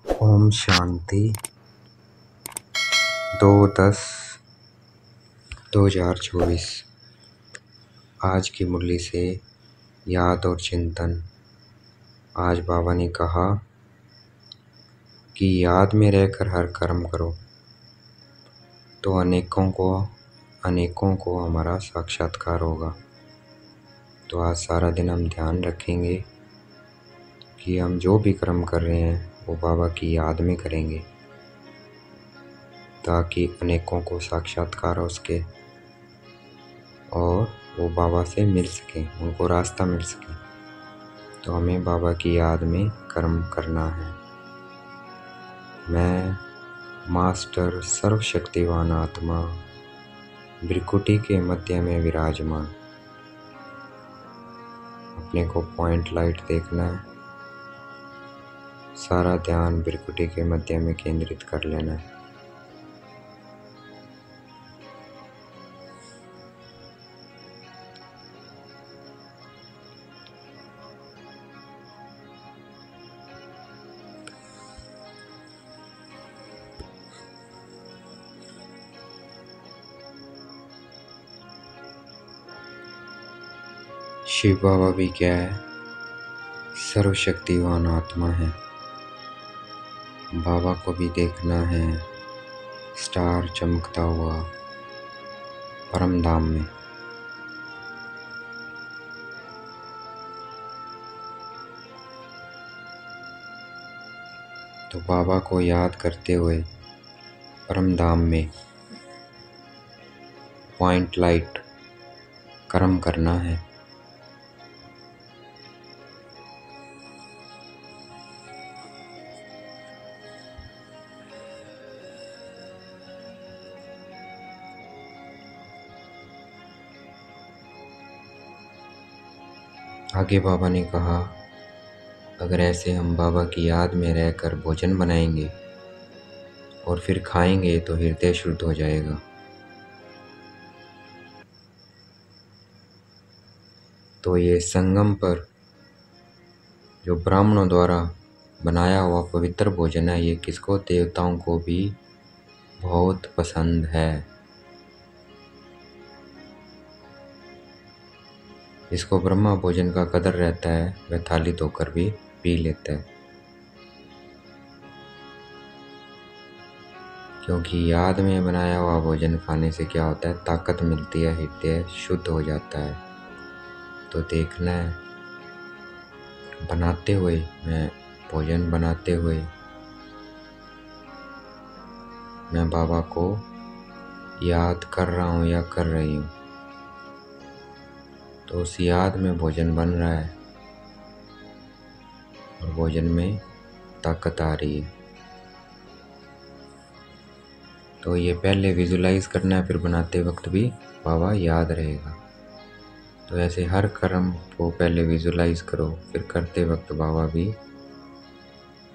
ओम शांति 2/10/2024। आज की मुरली से याद और चिंतन। आज बाबा ने कहा कि याद में रहकर हर कर्म करो तो अनेकों को हमारा साक्षात्कार होगा। तो आज सारा दिन हम ध्यान रखेंगे कि हम जो भी कर्म कर रहे हैं वो बाबा की याद में करेंगे, ताकि अनेकों को साक्षात्कार हो सके और वो बाबा से मिल सके, उनको रास्ता मिल सके। तो हमें बाबा की याद में कर्म करना है। मैं मास्टर सर्वशक्तिवान आत्मा भृकुटी के मध्य में विराजमान। अपने को पॉइंट लाइट देखना है, सारा ध्यान भृकुटी के मध्य में केंद्रित कर लेना है। शिव बाबा भी क्या है? सर्वशक्तिवान आत्मा है। बाबा को भी देखना है स्टार चमकता हुआ परम धाम में। तो बाबा को याद करते हुए परम धाम में पॉइंट लाइट कर्म करना है। आगे बाबा ने कहा, अगर ऐसे हम बाबा की याद में रहकर भोजन बनाएंगे और फिर खाएंगे तो हृदय शुद्ध हो जाएगा। तो ये संगम पर जो ब्राह्मणों द्वारा बनाया हुआ पवित्र भोजन है, ये किसको? देवताओं को भी बहुत पसंद है। जिसको ब्रह्मा भोजन का कदर रहता है वह थाली धोकर भी पी लेता है, क्योंकि याद में बनाया हुआ भोजन खाने से क्या होता है? ताकत मिलती है, हृदय शुद्ध हो जाता है। तो देखना है बनाते हुए, मैं भोजन बनाते हुए मैं बाबा को याद कर रहा हूँ या कर रही हूँ। तो उस याद में भोजन बन रहा है और भोजन में ताकत आ रही है। तो ये पहले विजुलाइज करना है, फिर बनाते वक्त भी बाबा याद रहेगा। तो ऐसे हर कर्म को पहले विजुलाइज करो, फिर करते वक्त बाबा भी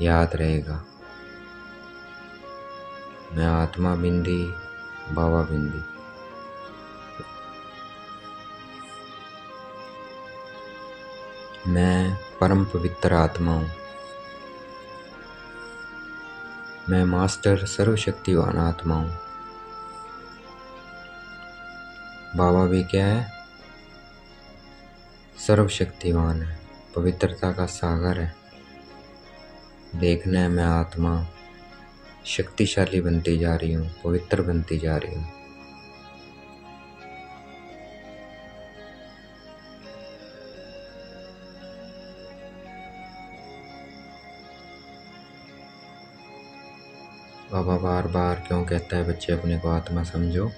याद रहेगा। मैं आत्मा बिंदी, बाबा बिंदी। मैं परम पवित्र आत्मा हूँ। मैं मास्टर सर्वशक्तिवान आत्मा हूँ। बाबा भी क्या है? सर्वशक्तिवान है, पवित्रता का सागर है। देखना है मैं आत्मा शक्तिशाली बनती जा रही हूँ, पवित्र बनती जा रही हूँ। बाबा बार बार क्यों कहता है बच्चे अपने को आत्मा समझो?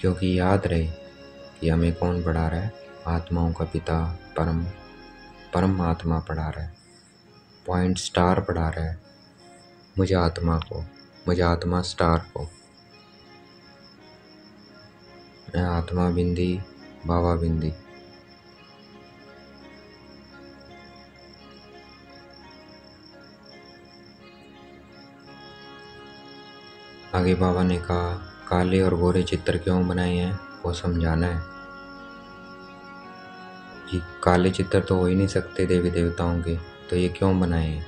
क्योंकि याद रहे कि हमें कौन पढ़ा रहा है? आत्माओं का पिता परम आत्मा पढ़ा रहा है, पॉइंट स्टार पढ़ा रहा है मुझे आत्मा स्टार को। मैं आत्मा बिंदी, बाबा बिंदी। आगे बाबा ने कहा, काले और गोरे चित्र क्यों बनाए हैं वो समझाना है कि काले चित्र तो हो ही नहीं सकते देवी देवताओं के, तो ये क्यों बनाए हैं?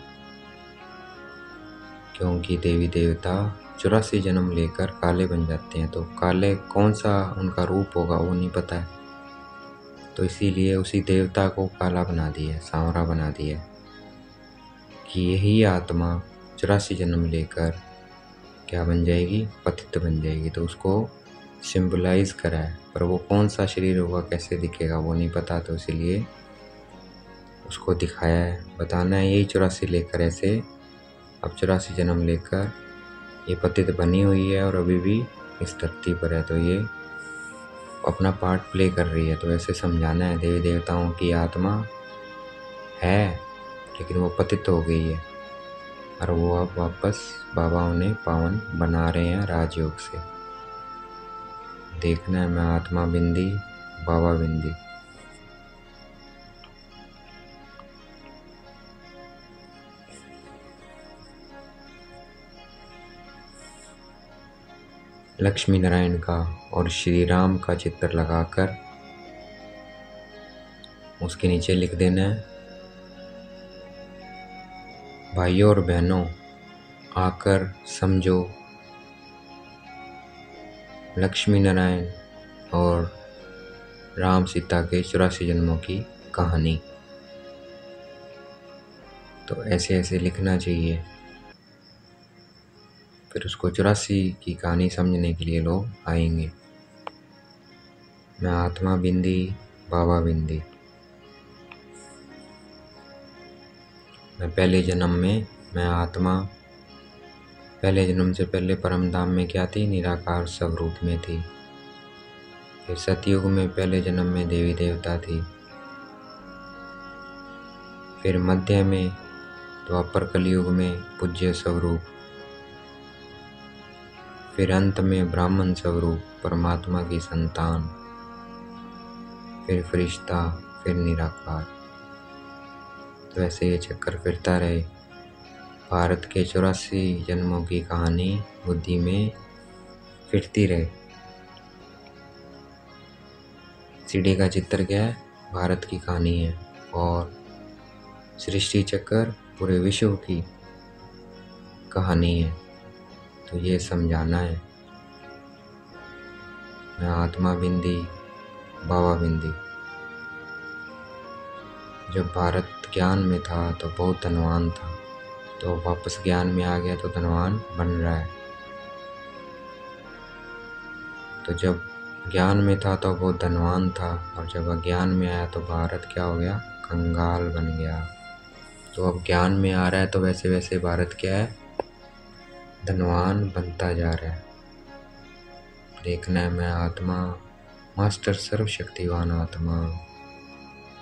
क्योंकि देवी देवता 84 जन्म लेकर काले बन जाते हैं, तो काले कौन सा उनका रूप होगा वो नहीं पता है, तो इसीलिए उसी देवता को काला बना दिया, सांवरा बना दिया, कि यही आत्मा 84 जन्म लेकर क्या बन जाएगी? पतित बन जाएगी। तो उसको सिंबलाइज करा है, पर वो कौन सा शरीर होगा, कैसे दिखेगा वो नहीं पता, तो इसीलिए उसको दिखाया है, बताना है यही 84 लेकर ऐसे अब 84 जन्म लेकर ये पतित बनी हुई है और अभी भी इस धरती पर है, तो ये अपना पार्ट प्ले कर रही है। तो ऐसे समझाना है देवी देवताओं की आत्मा है, लेकिन वो पतित हो गई है और वो अब वापस बाबा उन्हें पावन बना रहे हैं राजयोग से। देखना है मैं आत्मा बिंदी बाबा बिंदी। लक्ष्मी नारायण का और श्री राम का चित्र लगाकर उसके नीचे लिख देना है, भाइयों और बहनों आकर समझो लक्ष्मी नारायण और राम सीता के 84 जन्मों की कहानी। तो ऐसे ऐसे लिखना चाहिए, फिर उसको 84 की कहानी समझने के लिए लोग आएंगे। मैं आत्मा बिंदी बाबा बिंदी। मैं पहले जन्म में मैं आत्मा पहले जन्म से पहले परम धाम में क्या थी? निराकार स्वरूप में थी। फिर सतयुग में पहले जन्म में देवी देवता थी। फिर मध्य में द्वापर कलयुग में पूज्य स्वरूप। फिर अंत में ब्राह्मण स्वरूप परमात्मा की संतान। फिर फरिश्ता, फिर निराकार। तो ऐसे ये चक्कर फिरता रहे। भारत के 84 जन्मों की कहानी बुद्धि में फिरती रहे। सीढ़ी का चित्र क्या है? भारत की कहानी है और सृष्टि चक्र पूरे विश्व की कहानी है। तो ये समझाना है मैं आत्मा बिंदी बाबा बिंदी। जब भारत ज्ञान में था तो बहुत धनवान था, तो वापस ज्ञान में आ गया तो धनवान बन रहा है। तो जब ज्ञान में था तो बहुत धनवान था, और जब अज्ञान में आया तो भारत क्या हो गया? कंगाल बन गया। तो अब ज्ञान में आ रहा है तो वैसे वैसे भारत क्या है? धनवान बनता जा रहा है। देखना है मैं आत्मा मास्टर सर्वशक्तिवान आत्मा,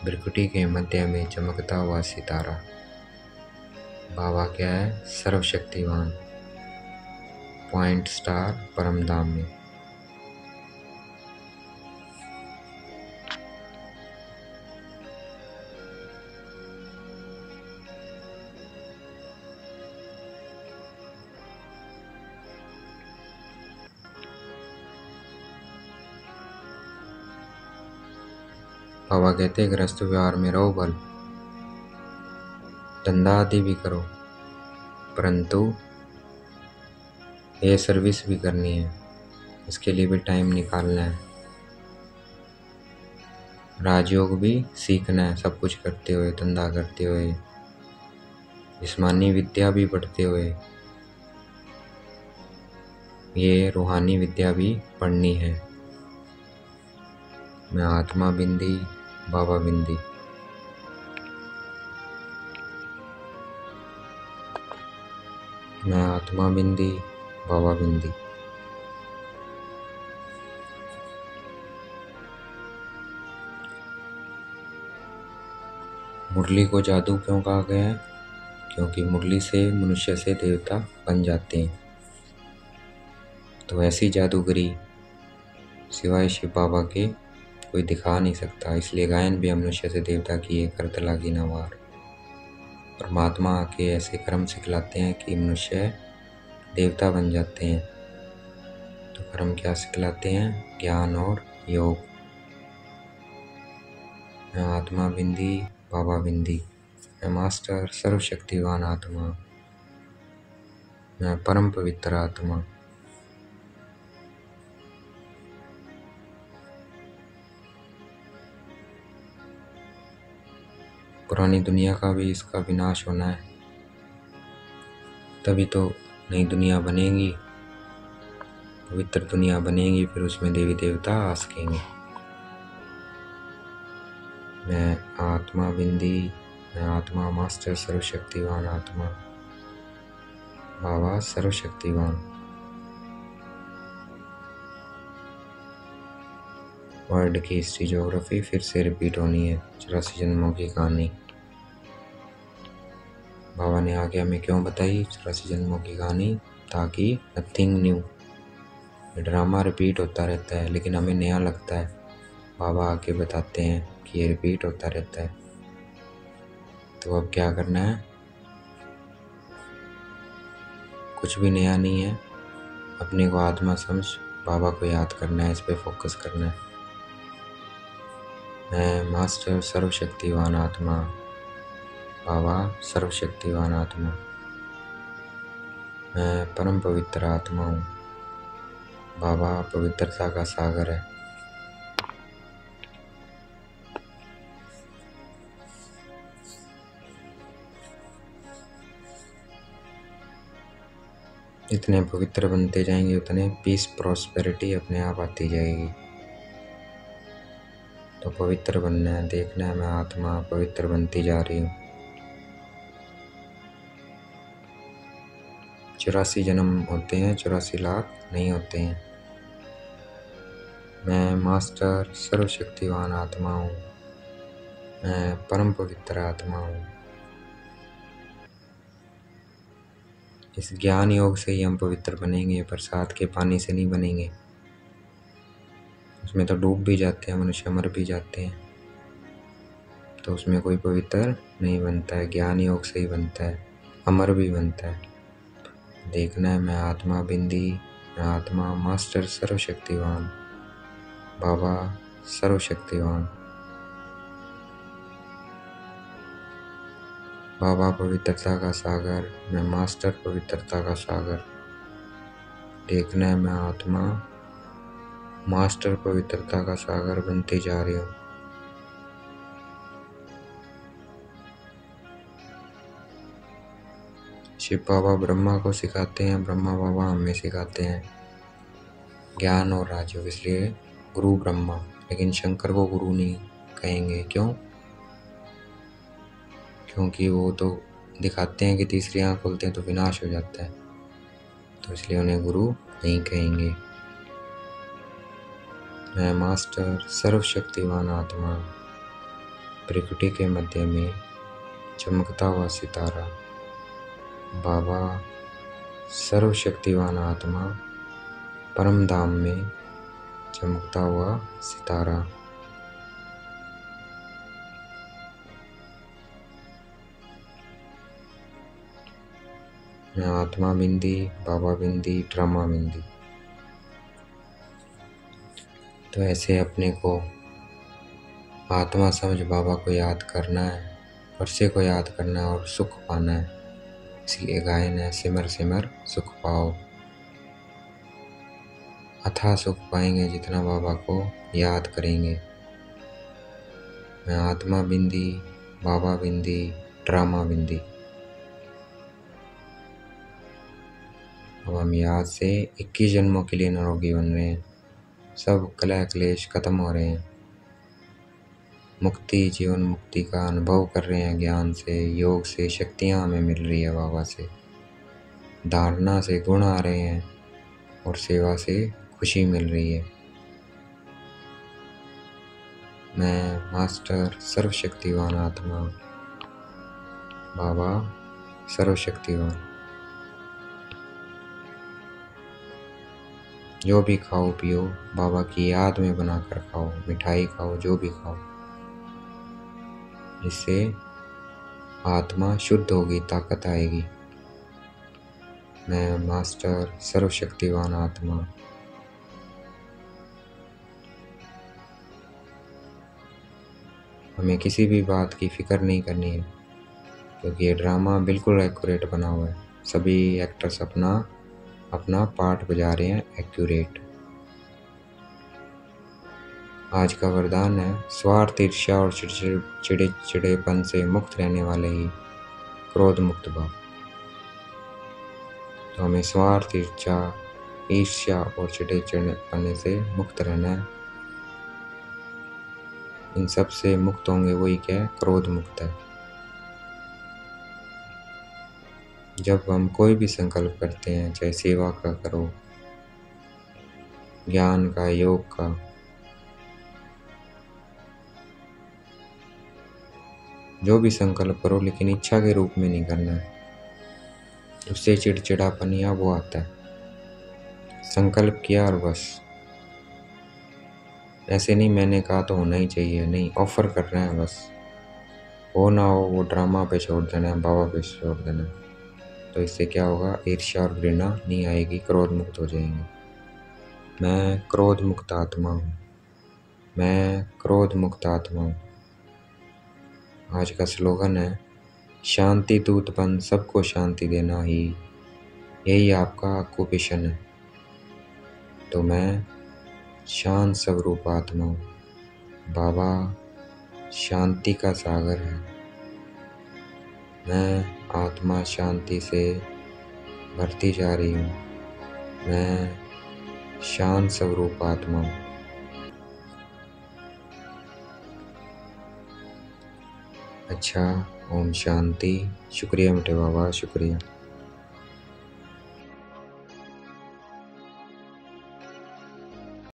बिरकुटी के मध्य में चमकता हुआ सितारा। बाबा क्या है? सर्वशक्तिवान, पॉइंट स्टार परम धाम में। बाबा कहते गृहस्थ व्यवहार में रहो भल, धंधा आदि भी करो, परंतु ये सर्विस भी करनी है, इसके लिए भी टाइम निकालना है। राजयोग भी सीखना है, सब कुछ करते हुए, धंधा करते हुए, जिस्मानी विद्या भी पढ़ते हुए, ये रूहानी विद्या भी पढ़नी है। मैं आत्मा बिंदी बाबा बिंदी। मैं आत्मा बिंदी बाबा बिंदी। मुरली को जादू क्यों कहा गया है? क्योंकि मुरली से मनुष्य से देवता बन जाते हैं। तो ऐसी जादूगरी सिवाय शिव बाबा के कोई दिखा नहीं सकता, इसलिए गायन भी मनुष्य से देवता की है, करतला की नवार। परमात्मा आके ऐसे कर्म सिखलाते हैं कि मनुष्य देवता बन जाते हैं। तो कर्म क्या सिखलाते हैं? ज्ञान और योग। मैं आत्मा बिंदी बाबा बिंदी। मैं मास्टर सर्वशक्तिवान आत्मा, मैं परम पवित्र आत्मा। पुरानी दुनिया का भी इसका विनाश होना है, तभी तो नई दुनिया बनेगी, पवित्र दुनिया बनेगी, फिर उसमें देवी देवता आ सकेंगे। मैं आत्मा बिंदी, मैं आत्मा मास्टर सर्वशक्तिवान आत्मा, बाबा सर्वशक्तिवान। वर्ल्ड की हिस्ट्री ज्योग्राफी फिर से रिपीट होनी है, 84 जन्मों की कहानी। बाबा ने आगे हमें क्यों बताई 84 जन्मों की कहानी? ताकि नथिंग न्यू, ड्रामा रिपीट होता रहता है लेकिन हमें नया लगता है। बाबा आके बताते हैं कि ये रिपीट होता रहता है, तो अब क्या करना है? कुछ भी नया नहीं है, अपने को आत्मा समझ बाबा को याद करना है, इस पे फोकस करना है। मैं मास्टर सर्वशक्तिवान आत्मा, बाबा सर्वशक्तिवान आत्मा, मैं परम पवित्र आत्मा हूँ, बाबा पवित्रता का सागर है। जितने पवित्र बनते जाएंगे उतने पीस प्रॉस्पेरिटी अपने आप आती जाएगी। तो पवित्र बनना है, देखना है मैं आत्मा पवित्र बनती जा रही हूँ। 84 जन्म होते हैं, 84 लाख नहीं होते हैं। मैं मास्टर सर्वशक्तिवान आत्मा हूँ, मैं परम पवित्र आत्मा हूँ। इस ज्ञान योग से ही हम पवित्र बनेंगे, बरसात के पानी से नहीं बनेंगे। उसमें तो डूब भी जाते हैं मनुष्य, मर भी जाते हैं, तो उसमें कोई पवित्र नहीं बनता है। ज्ञान योग से ही बनता है, अमर भी बनता है। देखना है मैं आत्मा बिंदी, मैं आत्मा मास्टर सर्वशक्तिवान, बाबा सर्वशक्तिवान, बाबा पवित्रता का सागर, मैं मास्टर पवित्रता का सागर। देखना है मैं आत्मा मास्टर पवित्रता का सागर बनती जा रही हूँ। शिव बाबा ब्रह्मा को सिखाते हैं, ब्रह्मा बाबा हमें सिखाते हैं ज्ञान और राजयोग, इसलिए गुरु ब्रह्मा। लेकिन शंकर को गुरु नहीं कहेंगे, क्यों? क्योंकि वो तो दिखाते हैं कि तीसरी आँख खोलते हैं तो विनाश हो जाता है, तो इसलिए उन्हें गुरु नहीं कहेंगे। मैं मास्टर सर्वशक्तिवान आत्मा, प्रकृति के मध्य में चमकता हुआ सितारा, बाबा सर्वशक्तिवान आत्मा, परम धाम में चमकता हुआ सितारा। मैं आत्मा बिंदी, बाबा बिंदी, ड्रामा बिंदी। तो ऐसे अपने को आत्मा समझ बाबा को याद करना है, वर्षे को याद करना है और सुख पाना है। इसलिए गायन है सिमर सिमर सुख पाओ। अथाह सुख पाएंगे जितना बाबा को याद करेंगे। मैं आत्मा बिंदी, बाबा बिंदी, ड्रामा बिंदी। अब हम याद से 21 जन्मों के लिए निरोगी बन रहे हैं, सब कलह क्लेश खत्म हो रहे हैं, मुक्ति जीवन मुक्ति का अनुभव कर रहे हैं। ज्ञान से, योग से शक्तियाँ हमें मिल रही है बाबा से, धारणा से गुण आ रहे हैं और सेवा से खुशी मिल रही है। मैं मास्टर सर्वशक्तिवान आत्मा, बाबा सर्वशक्तिवान। जो भी खाओ पियो बाबा की याद में बनाकर खाओ, मिठाई खाओ, जो भी खाओ, जिससे आत्मा शुद्ध होगी, ताकत आएगी। मैं मास्टर सर्वशक्तिवान आत्मा, हमें किसी भी बात की फिक्र नहीं करनी है। क्योंकि ये ड्रामा बिल्कुल एक्यूरेट बना हुआ है। सभी एक्टर्स अपना अपना पार्ट बजा रहे हैं एक्यूरेट। आज का वरदान है स्वार्थ, ईर्ष्या और चिड़चिड़ेपन से मुक्त रहने वाले ही क्रोध मुक्त भव। तो हमें स्वार्थ, ईर्ष्या और चिड़चिड़ेपन से मुक्त रहना है। इन सब से मुक्त होंगे वही क्या है, क्रोध मुक्त है। जब हम कोई भी संकल्प करते हैं, चाहे सेवा का करो, ज्ञान का, योग का, जो भी संकल्प करो, लेकिन इच्छा के रूप में नहीं करना है। उससे चिड़चिड़ापन या वो आता है। संकल्प किया और बस ऐसे नहीं मैंने कहा तो होना ही चाहिए, नहीं, ऑफर करना है बस। हो ना हो वो ड्रामा पे छोड़ देना है, बाबा पे छोड़ देना है। तो इससे क्या होगा, ईर्ष्या और घृणा नहीं आएगी, क्रोध मुक्त हो जाएंगे। मैं क्रोध मुक्त आत्मा हूँ, मैं क्रोध मुक्त आत्मा हूँ। आज का स्लोगन है शांति दूत बन सबको शांति देना ही, यही आपका ऑक्यूपेशन है। तो मैं शांत स्वरूप आत्मा हूँ। बाबा शांति का सागर है। मैं आत्मा शांति से बढ़ती जा रही हूँ। मैं शांत स्वरूप आत्मा हूँ। अच्छा, ओम शांति। शुक्रिया मीठे बाबा, शुक्रिया।